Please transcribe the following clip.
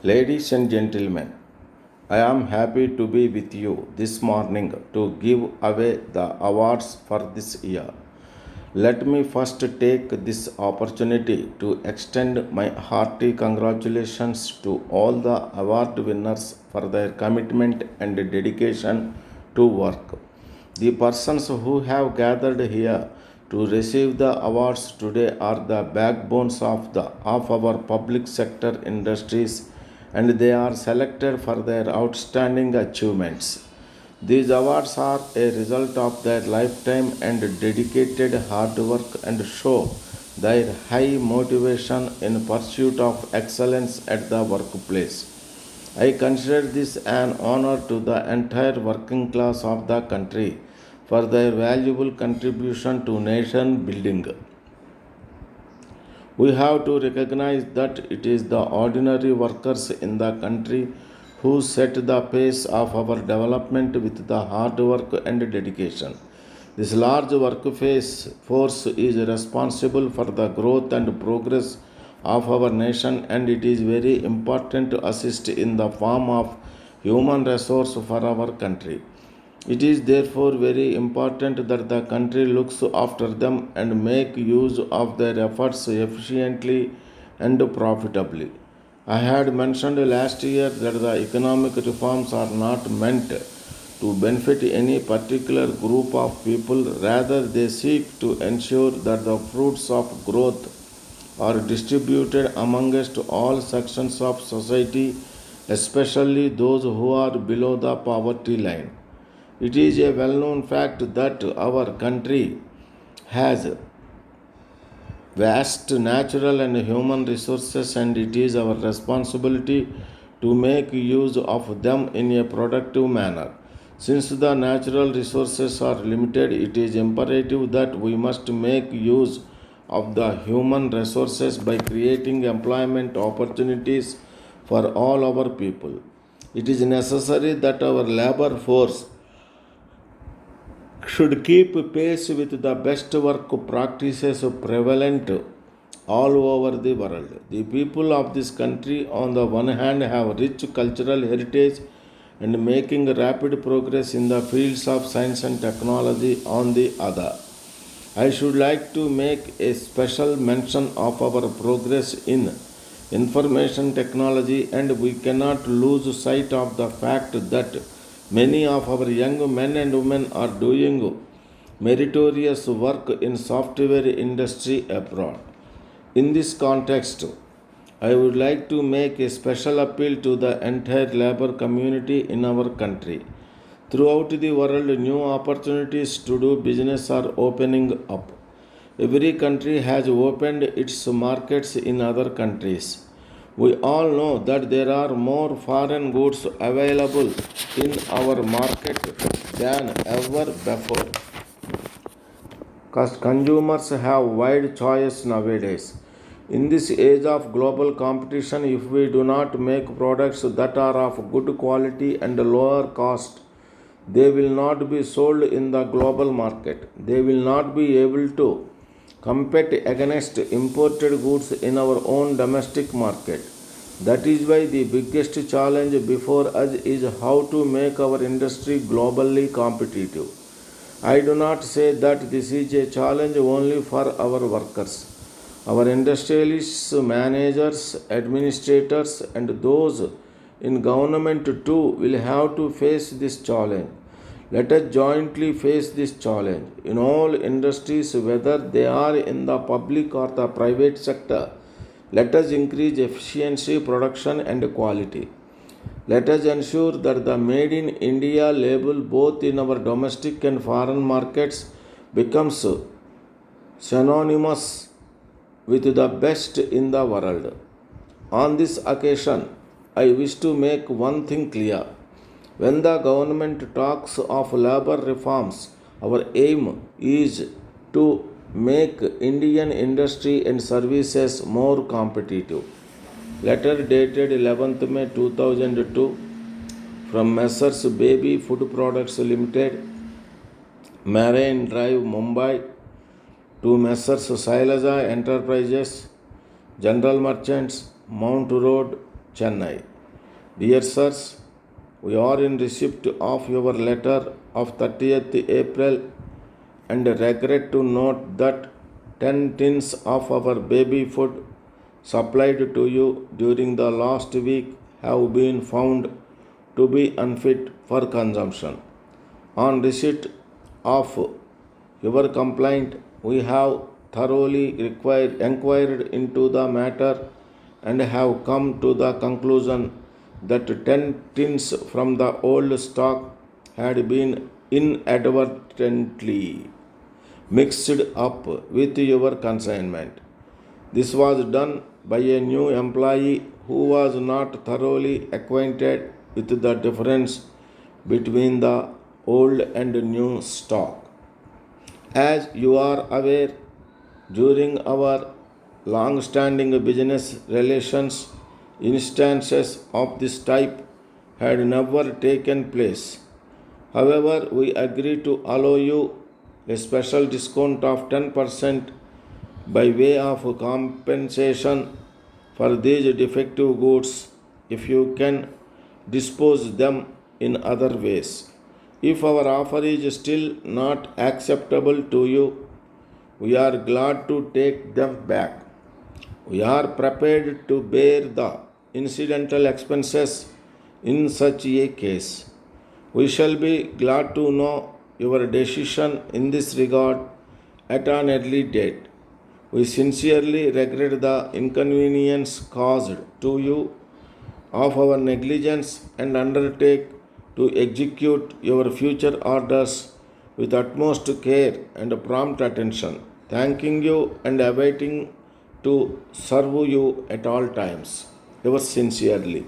Ladies and gentlemen, I am happy to be with you this morning to give away the awards for this year. Let me first take this opportunity to extend my hearty congratulations to all the award winners for their commitment and dedication to work. The persons who have gathered here to receive the awards today are the backbones of our public sector industries, and they are selected for their outstanding achievements. These awards are a result of their lifetime and dedicated hard work and show their high motivation in pursuit of excellence at the workplace. I consider this an honor to the entire working class of the country for their valuable contribution to nation building. We have to recognize that it is the ordinary workers in the country who set the pace of our development with the hard work and dedication. This large workforce is responsible for the growth and progress of our nation, and it is very important to assist in the form of human resource for our country. It is therefore very important that the country looks after them and make use of their efforts efficiently and profitably. I had mentioned last year that the economic reforms are not meant to benefit any particular group of people, rather, they seek to ensure that the fruits of growth are distributed amongst all sections of society, especially those who are below the poverty line. It is a well known fact that our country has vast natural and human resources, and it is our responsibility to make use of them in a productive manner. Since the natural resources are limited, it is imperative that we must make use of the human resources by creating employment opportunities for all our people. It is necessary that our labor force should keep pace with the best work practices prevalent all over the world. The people of this country, on the one hand, have rich cultural heritage and making rapid progress in the fields of science and technology on the other. I should like to make a special mention of our progress in information technology, and we cannot lose sight of the fact that many of our young men and women are doing meritorious work in software industry abroad. In this context, I would like to make a special appeal to the entire labor community in our country. Throughout the world, new opportunities to do business are opening up. Every country has opened its markets in other countries. We all know that there are more foreign goods available in our market than ever before. Consumers have wide choice nowadays. In this age of global competition, if we do not make products that are of good quality and lower cost, they will not be sold in the global market. They will not be able to compete against imported goods in our own domestic market. That is why the biggest challenge before us is how to make our industry globally competitive. I do not say that this is a challenge only for our workers. Our industrialists, managers, administrators, and those in government too will have to face this challenge. Let us jointly face this challenge. In all industries, whether they are in the public or the private sector, let us increase efficiency, production, and quality. Let us ensure that the Made in India label, both in our domestic and foreign markets, becomes synonymous with the best in the world. On this occasion, I wish to make one thing clear. When the government talks of labor reforms, our aim is to make Indian industry and services more competitive. Letter dated 11th May 2002 from Messrs. Baby Food Products Limited, Marine Drive, Mumbai, to Messrs. Shailaja Enterprises, General Merchants, Mount Road, Chennai. Dear sirs, we are in receipt of your letter of 30th April and regret to note that 10 tins of our baby food supplied to you during the last week have been found to be unfit for consumption. On receipt of your complaint, we have thoroughly inquired into the matter and have come to the conclusion that 10 tins from the old stock had been inadvertently mixed up with your consignment. This was done by a new employee who was not thoroughly acquainted with the difference between the old and new stock. As you are aware, during our long standing business relations, instances of this type had never taken place. However, we agree to allow you a special discount of 10% by way of compensation for these defective goods if you can dispose them in other ways. If our offer is still not acceptable to you, we are glad to take them back. We are prepared to bear the incidental expenses in such a case. We shall be glad to know your decision in this regard at an early date. We sincerely regret the inconvenience caused to you of our negligence and undertake to execute your future orders with utmost care and prompt attention, thanking you and awaiting to serve you at all times. Yours sincerely.